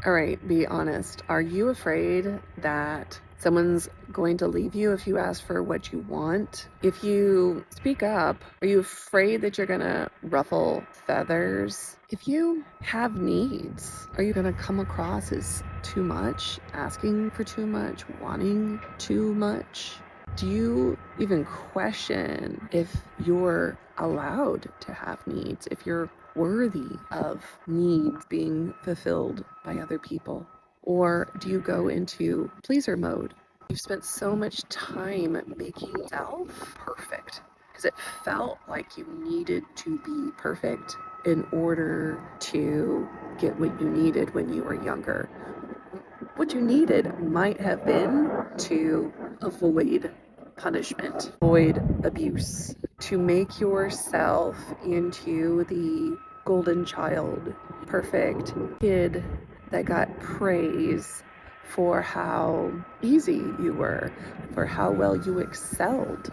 All right, be honest. Are you afraid that someone's going to leave you if you ask for what you want? If you speak up, are you afraid that you're going to ruffle feathers? If you have needs, are you going to come across as too much, asking for too much, wanting too much? Do you even question if you're allowed to have needs, if you're worthy of needs being fulfilled by other people? Or do you go into pleaser mode? You've spent so much time making yourself perfect because it felt like you needed to be perfect in order to get what you needed when you were younger. What you needed might have been to avoid punishment, avoid abuse, to make yourself into the golden child, perfect kid that got praise for how easy you were, for how well you excelled.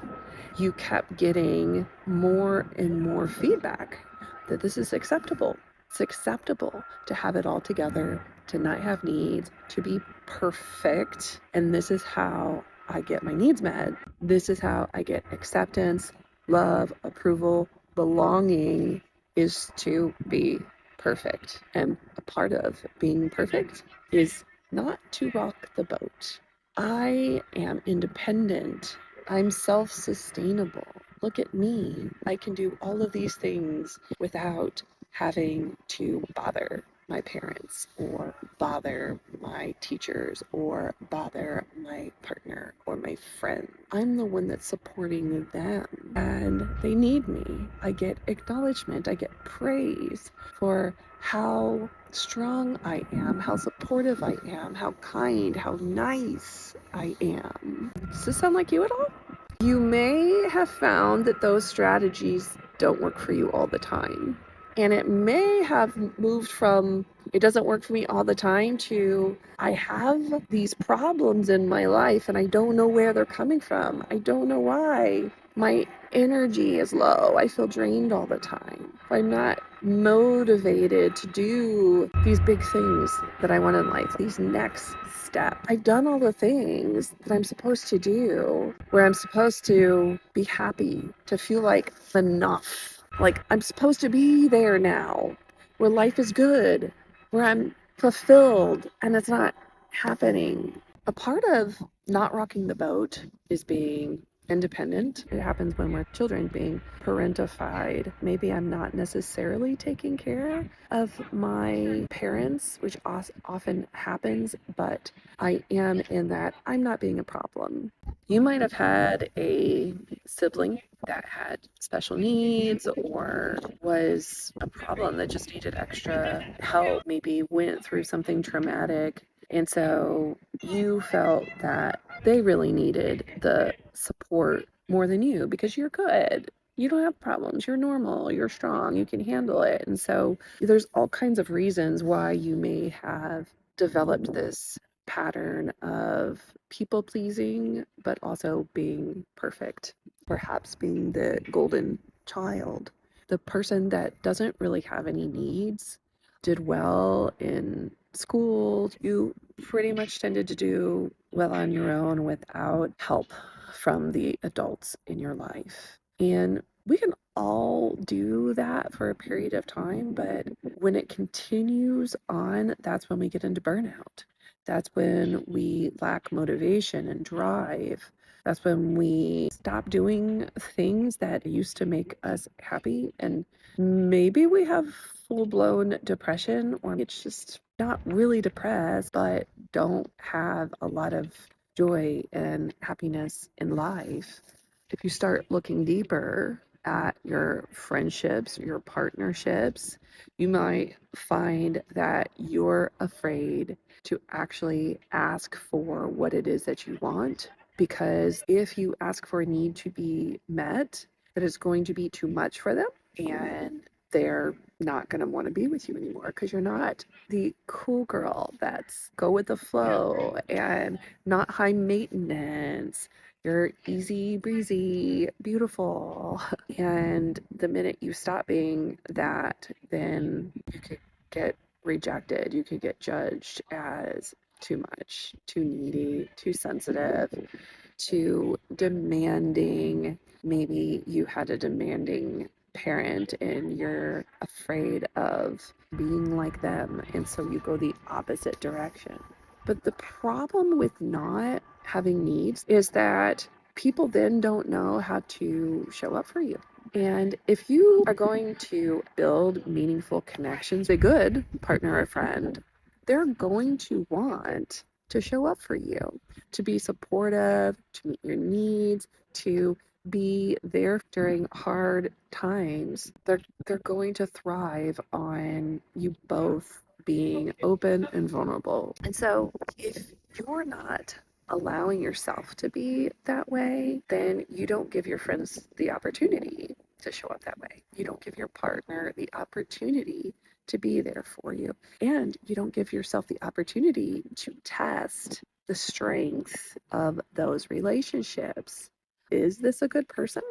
You kept getting more and more feedback that this is acceptable. It's acceptable to have it all together, to not have needs, to be perfect. And this is how I get my needs met. This is how I get acceptance, love, approval, belonging is to be perfect. And a part of being perfect is not to rock the boat. I am independent. I'm self-sustainable. Look at me. I can do all of these things without having to bother my parents or bother my teachers or bother my partner or my friend. I'm the one that's supporting them and they need me. I get acknowledgement. I get praise for how strong I am, how supportive I am, how kind, how nice I am. Does this sound like you at all? You may have found that those strategies don't work for you all the time. And it may have moved from it doesn't work for me all the time to I have these problems in my life and I don't know where they're coming from. I don't know why. My energy is low. I feel drained all the time. I'm not motivated to do these big things that I want in life, these next steps. I've done all the things that I'm supposed to do, where I'm supposed to be happy, to feel like enough. Like I'm supposed to be there now, where life is good, where I'm fulfilled, and it's not happening. A part of not rocking the boat is being independent. It happens when we're children, being parentified. Maybe I'm not necessarily taking care of my parents, which often happens, but I am in that I'm not being a problem. You might have had a sibling that had special needs or was a problem that just needed extra help, maybe went through something traumatic. And so you felt that they really needed the support more than you because you're good. You don't have problems. You're normal. You're strong. You can handle it. And so there's all kinds of reasons why you may have developed this pattern of people pleasing, but also being perfect, perhaps being the golden child, the person that doesn't really have any needs, did well in school. You pretty much tended to do well on your own without help from the adults in your life. And we can all do that for a period of time, but when it continues on, that's when we get into burnout. That's when we lack motivation and drive. That's when we stop doing things that used to make us happy. And maybe we have full blown depression, or it's just not really depressed, but don't have a lot of joy and happiness in life. If you start looking deeper at your friendships, your partnerships, you might find that you're afraid to actually ask for what it is that you want. Because if you ask for a need to be met, that is going to be too much for them and they're not going to want to be with you anymore because you're not the cool girl that's go with the flow and not high maintenance. You're easy breezy, beautiful. And the minute you stop being that, then you could get rejected. You could get judged as too much, too needy, too sensitive, too demanding. Maybe you had a demanding parent and you're afraid of being like them, and so you go the opposite direction. But the problem with not having needs is that people then don't know how to show up for you. And if you are going to build meaningful connections, a good partner or friend, they're going to want to show up for you, to be supportive, to meet your needs, to be there during hard times. They're going to thrive on you both being open and vulnerable. And so if you're not allowing yourself to be that way, then you don't give your friends the opportunity to show up that way. You don't give your partner the opportunity to be there for you. And you don't give yourself the opportunity to test the strength of those relationships. Is this a good person?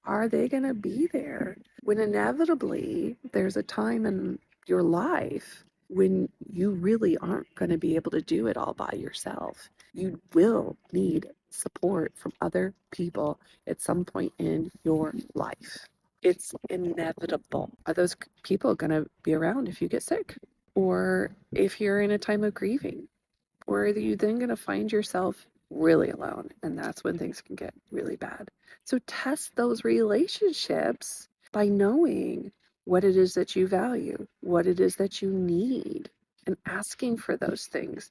Are they going to be there when inevitably there's a time in your life when you really aren't going to be able to do it all by yourself? You will need support from other people at some point in your life. It's inevitable. Are those people going to be around if you get sick? Or if you're in a time of grieving? Or are you then going to find yourself really alone? And that's when things can get really bad. So test those relationships by knowing what it is that you value, what it is that you need, and asking for those things.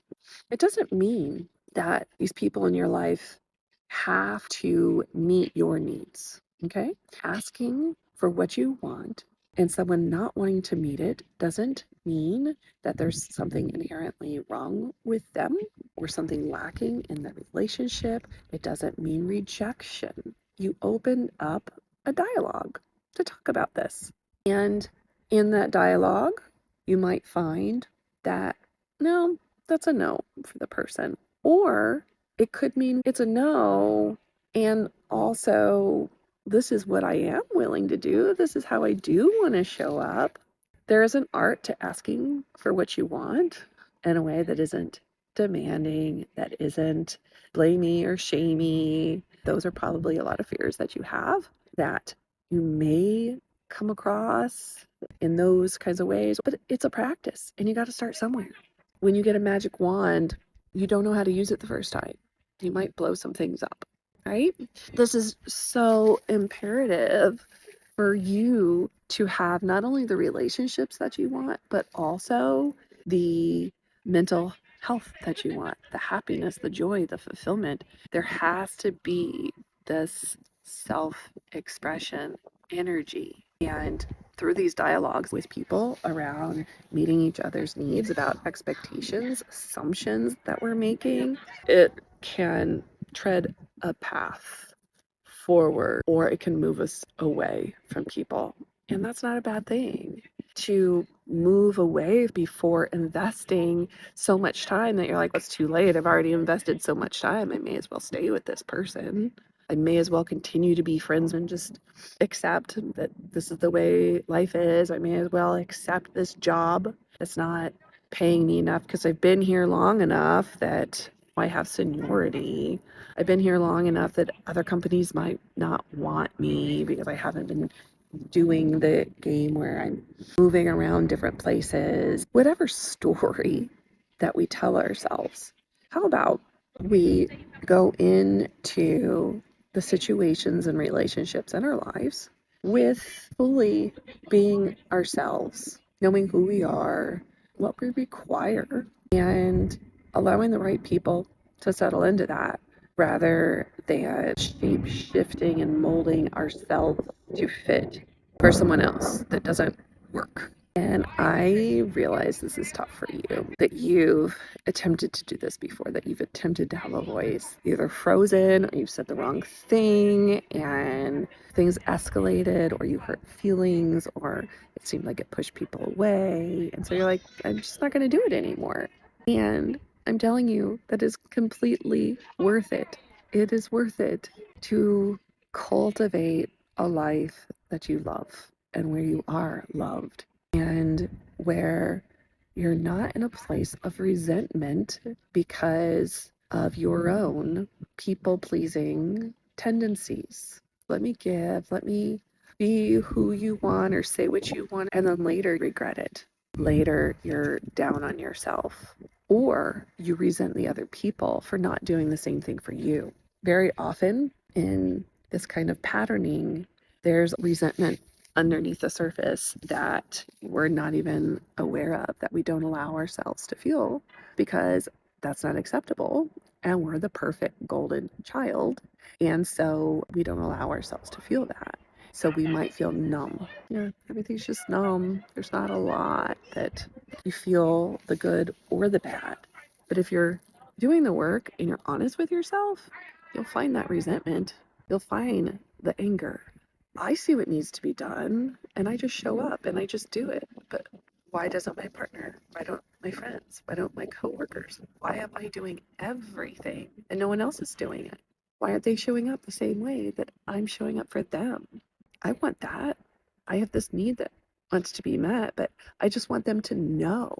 It doesn't mean that these people in your life have to meet your needs, okay? Asking for what you want and someone not wanting to meet it doesn't mean that there's something inherently wrong with them or something lacking in the relationship. It doesn't mean rejection. You open up a dialogue to talk about this. And in that dialogue, you might find that, no, that's a no for the person. Or it could mean it's a no, and also this is what I am willing to do. This is how I do want to show up. There is an art to asking for what you want in a way that isn't demanding, that isn't blamey or shamey. Those are probably a lot of fears that you have that you may come across in those kinds of ways, but it's a practice and you got to start somewhere. When you get a magic wand, you don't know how to use it the first time. You might blow some things up, right? This is so imperative for you to have not only the relationships that you want, but also the mental health that you want, the happiness, the joy, the fulfillment. There has to be this self-expression energy. And through these dialogues with people around meeting each other's needs, about expectations, assumptions that we're making, it can tread a path forward or it can move us away from people. And that's not a bad thing. To move away before investing so much time that you're like, it's too late. I've already invested so much time. I may as well stay with this person. I may as well continue to be friends and just accept that this is the way life is. I may as well accept this job that's not paying me enough because I've been here long enough that I have seniority. I've been here long enough that other companies might not want me because I haven't been doing the game where I'm moving around different places. Whatever story that we tell ourselves, how about we go into the situations and relationships in our lives with fully being ourselves, knowing who we are, what we require, and allowing the right people to settle into that rather than shape shifting and molding ourselves to fit for someone else that doesn't work. And I realize this is tough for you, that you've attempted to do this before, that you've attempted to have a voice, either frozen or you've said the wrong thing and things escalated or you hurt feelings or it seemed like it pushed people away. And so you're like, I'm just not going to do it anymore. And I'm telling you, that is completely worth it. It is worth it to cultivate a life that you love and where you are loved and where you're not in a place of resentment because of your own people-pleasing tendencies. Let me give, let me be who you want or say what you want, and then later regret it. Later, you're down on yourself, or you resent the other people for not doing the same thing for you. Very often in this kind of patterning, there's resentment underneath the surface that we're not even aware of, that we don't allow ourselves to feel because that's not acceptable. And we're the perfect golden child. And so we don't allow ourselves to feel that. So we might feel numb. Yeah, everything's just numb. There's not a lot that you feel the good or the bad. But if you're doing the work and you're honest with yourself, you'll find that resentment. You'll find the anger. I see what needs to be done and I just show up and I just do it. But why doesn't my partner? Why don't my friends? Why don't my coworkers? Why am I doing everything and no one else is doing it? Why aren't they showing up the same way that I'm showing up for them? I want that. I have this need that wants to be met, but I just want them to know.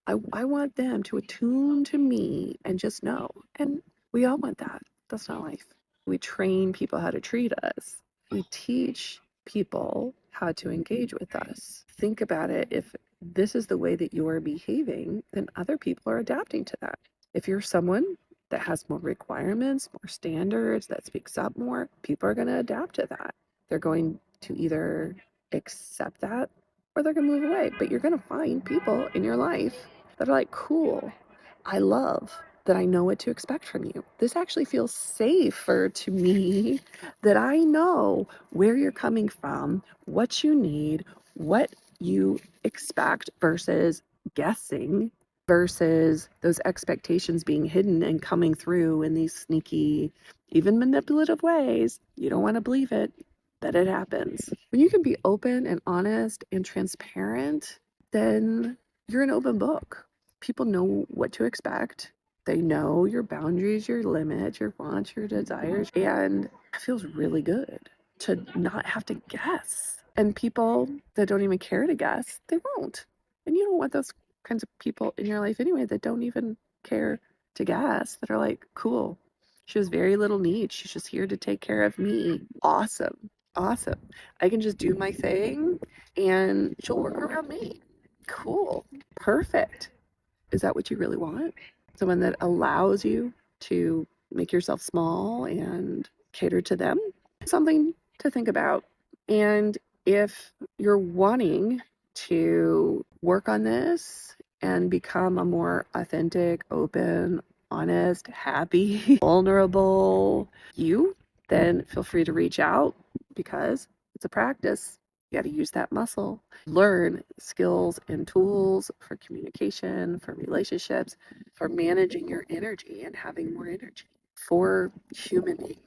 I want them to attune to me and just know. And we all want that. That's not life. We train people how to treat us. We teach people how to engage with us. Think about it. If this is the way that you are behaving, then other people are adapting to that. If you're someone that has more requirements, more standards, that speaks up more, people are going to adapt to that. They're going to either accept that or they're going to move away. But you're going to find people in your life that are like, cool, I love that I know what to expect from you. This actually feels safer to me that I know where you're coming from, what you need, what you expect versus guessing, versus those expectations being hidden and coming through in these sneaky, even manipulative ways. You don't want to believe it, but it happens. When you can be open and honest and transparent, then you're an open book. People know what to expect. They know your boundaries, your limits, your wants, your desires, and it feels really good to not have to guess. And people that don't even care to guess, they won't. And you don't want those kinds of people in your life anyway that don't even care to guess, that are like, cool, she has very little need. She's just here to take care of me. Awesome. Awesome. I can just do my thing and she'll work around me. Cool. Perfect. Is that what you really want? Someone that allows you to make yourself small and cater to them? Something to think about. And if you're wanting to work on this and become a more authentic, open, honest, happy, vulnerable you, then feel free to reach out because it's a practice. You got to use that muscle. Learn skills and tools for communication, for relationships, for managing your energy and having more energy, for humaning.